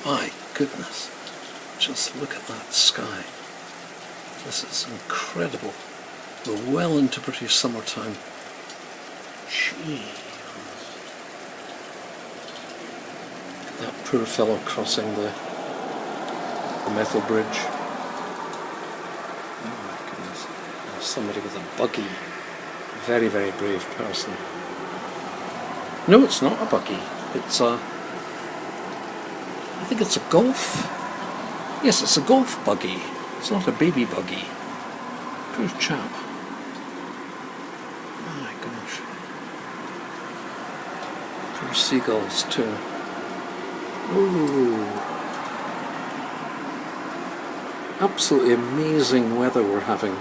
My goodness, just look at that sky. This is incredible. We're well into British summertime. Gee. That poor fellow crossing the metal bridge. Oh my goodness. There's somebody with a buggy. Very, very brave person. No, it's not a buggy. It's a... I think it's a golf. Yes, it's a golf buggy. It's not a baby buggy. Poor chap. My gosh. Poor seagulls too. Ooh. Absolutely amazing weather we're having.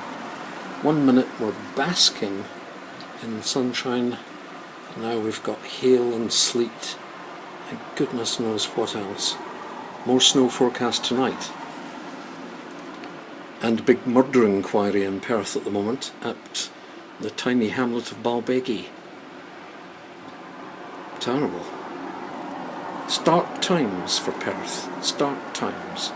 1 minute we're basking in sunshine, and now we've got hail and sleet, and goodness knows what else. More snow forecast tonight. And big murder inquiry in Perth at the moment at the tiny hamlet of Balbeggie. Terrible. Start times for Perth. Start times.